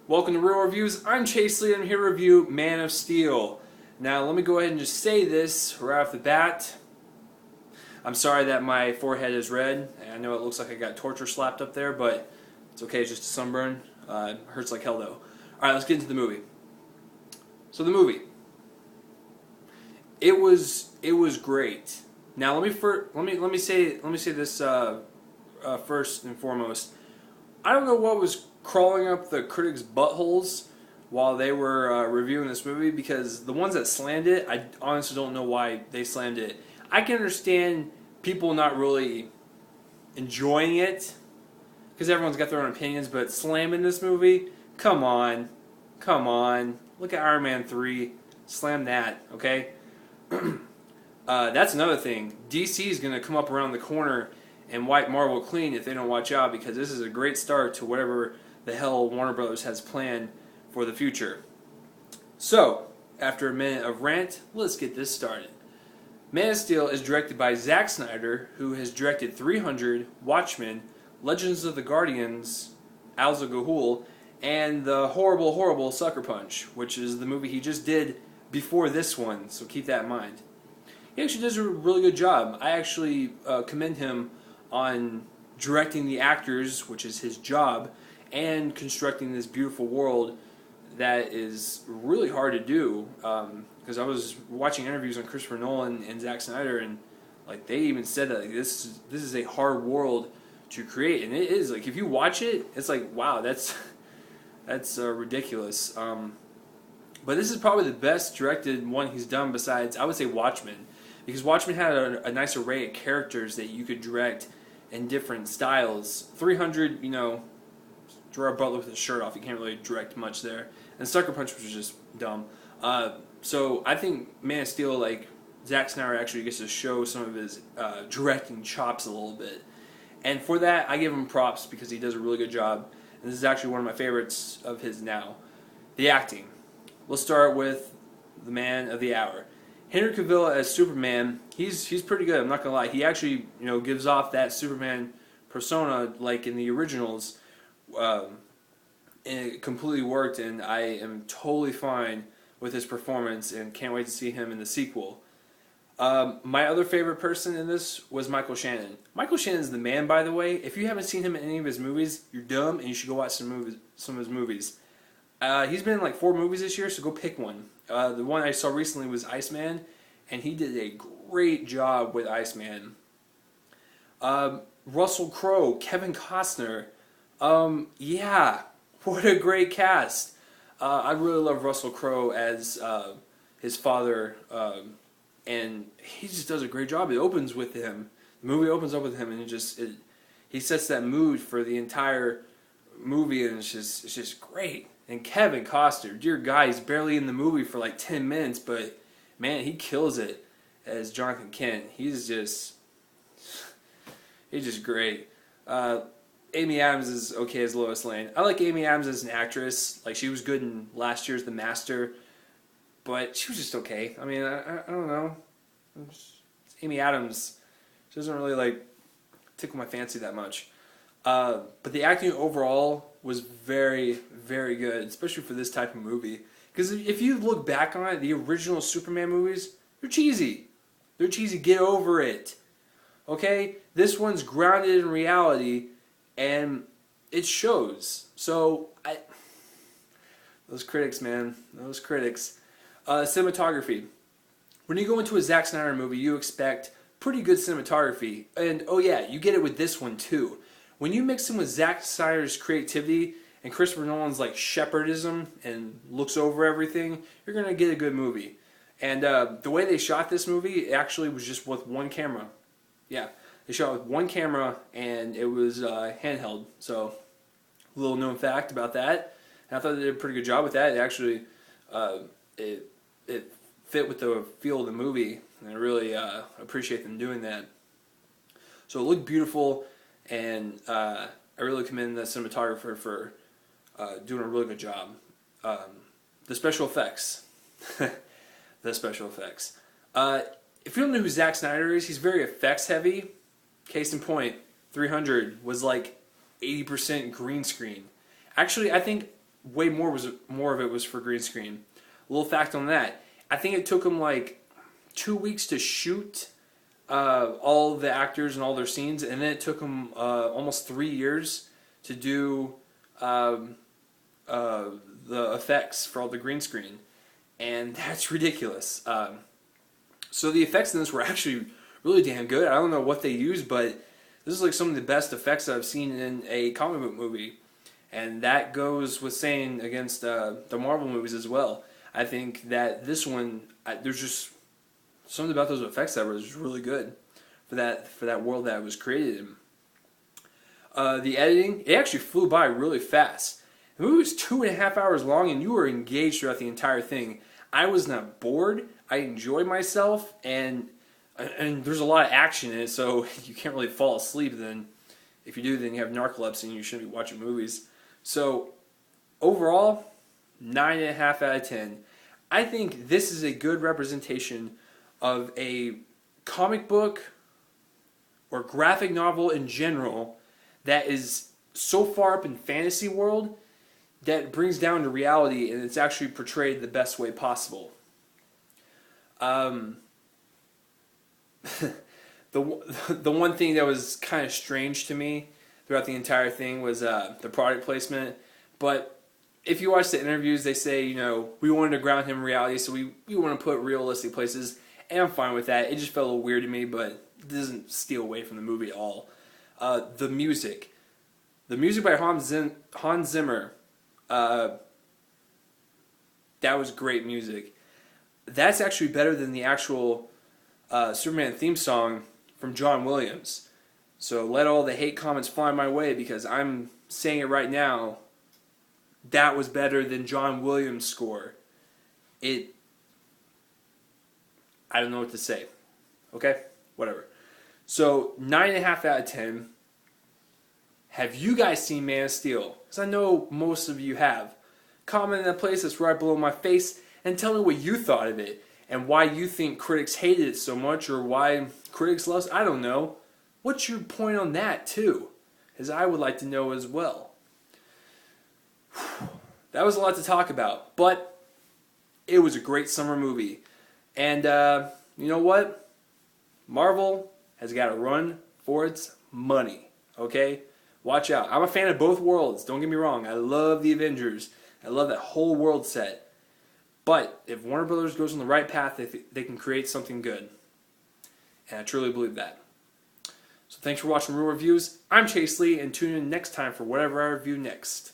Welcome to Real Reviews. I'm Chase Lee. I'm here to review Man of Steel. Now, let me go ahead and just say this right off the bat. I'm sorry that my forehead is red. I know it looks like I got torture slapped up there, but it's okay. It's just a sunburn. It hurts like hell, though. All right, let's get into the movie. So the movie, it was great. Now, let me say this first and foremost. I don't know what was crawling up the critics' buttholes while they were reviewing this movie, because the ones that slammed it, I honestly don't know why they slammed it. I can understand people not really enjoying it because everyone's got their own opinions, but slamming this movie, come on. Look at Iron Man 3, slam that, okay? That's another thing. DC is going to come up around the corner and wipe Marvel clean if they don't watch out, because this is a great start to whatever the hell Warner Brothers has planned for the future. So, after a minute of rant, let's get this started. Man of Steel is directed by Zack Snyder, who has directed 300, Watchmen, Legends of the Guardians, Al Ghul, and the horrible Sucker Punch, which is the movie he just did before this one, so keep that in mind. He actually does a really good job. I actually commend him on directing the actors, which is his job, and constructing this beautiful world that is really hard to do. Because I was watching interviews on Christopher Nolan and Zack Snyder, and like they even said that this is a hard world to create, and it is. Like if you watch it, it's like wow, that's ridiculous. But this is probably the best directed one he's done besides, I would say, Watchmen. Because Watchmen had a nice array of characters that you could direct in different styles. 300, Gerard Butler with his shirt off, you can't really direct much there. And Sucker Punch was just dumb. So I think Man of Steel, like, Zack Snyder actually gets to show some of his directing chops a little bit. And for that, I give him props because he does a really good job. And this is actually one of my favorites of his now. The acting. Let's start with the man of the hour. Henry Cavill as Superman, he's pretty good, I'm not going to lie. He actually, gives off that Superman persona like in the originals. And it completely worked, and I am totally fine with his performance and can't wait to see him in the sequel. My other favorite person in this was Michael Shannon. Michael Shannon's the man, by the way. If you haven't seen him in any of his movies, you're dumb, and you should go watch some of his movies. He's been in like 4 movies this year, so go pick one. The one I saw recently was Iceman, and he did a great job with Iceman. Russell Crowe, Kevin Costner. Yeah, what a great cast. I really love Russell Crowe as his father, and he just does a great job. It opens with him. The movie opens up with him, and he sets that mood for the entire movie, and it's just great. And Kevin Costner, dear God, he's barely in the movie for like 10 minutes, but man, he kills it as Jonathan Kent. He's just great. Amy Adams is okay as Lois Lane. I like Amy Adams as an actress. Like, she was good in last year's The Master, but she was just okay. I mean, I don't know. Amy Adams, she doesn't really like tickle my fancy that much. But the acting overall was very, very good, especially for this type of movie. Because if you look back on it, the original Superman movies, they're cheesy. They're cheesy. Get over it. Okay? This one's grounded in reality, and it shows. So, those critics, man. Those critics. Cinematography. When you go into a Zack Snyder movie, you expect pretty good cinematography. And, oh yeah, you get it with this one too. When you mix in with Zack Snyder's creativity and Christopher Nolan's like shepherdism and looks over everything, you're going to get a good movie. And the way they shot this movie, it actually was just with one camera. Yeah, they shot with one camera, and it was handheld. So, a little known fact about that. And I thought they did a pretty good job with that. It actually, it fit with the feel of the movie, and I really appreciate them doing that. So it looked beautiful. And I really commend the cinematographer for doing a really good job. The special effects. The special effects. If you don't know who Zack Snyder is, he's very effects heavy. Case in point, 300 was like 80% green screen. Actually, I think way more of it was for green screen. A little fact on that: I think it took them like 2 weeks to shoot all the actors and all their scenes, and then it took them almost 3 years to do the effects for all the green screen, and that's ridiculous. So the effects in this were actually really damn good. I don't know what they used, but this is like some of the best effects I've seen in a comic book movie, and that goes with saying against the Marvel movies as well. I think that this one, there's just something about those effects that was really good for that world that it was created in. The editing, it actually flew by really fast. The movie was 2.5 hours long, and you were engaged throughout the entire thing. I was not bored. I enjoyed myself, and there's a lot of action in it, so you can't really fall asleep. Then, if you do, then you have narcolepsy, and you shouldn't be watching movies. So, overall, 9.5 out of 10. I think this is a good representation of a comic book or graphic novel in general that is so far up in fantasy world that it brings down to reality, and it's actually portrayed the best way possible. The one thing that was kind of strange to me throughout the entire thing was the product placement. But if you watch the interviews, they say, you know, we wanted to ground him in reality, so we want to put realistic places, and I'm fine with that. It just felt a little weird to me, but it doesn't steal away from the movie at all. The music by Hans Zimmer, that was great music. That's actually better than the actual Superman theme song from John Williams. So let all the hate comments fly my way, because I'm saying it right now. That was better than John Williams' score. I don't know what to say. Okay? Whatever. So 9.5 out of 10. Have you guys seen Man of Steel? Because I know most of you have. Comment in that place that's right below my face and tell me what you thought of it and why you think critics hated it so much, or why critics loved it. I don't know. What's your point on that too? Because I would like to know as well. That was a lot to talk about, but it was a great summer movie. And you know what? Marvel has got to run for its money, okay? Watch out. I'm a fan of both worlds, don't get me wrong. I love the Avengers. I love that whole world set. But if Warner Brothers goes on the right path, they can create something good. And I truly believe that. So thanks for watching Real Reviews. I'm Chase Lee, and tune in next time for whatever I review next.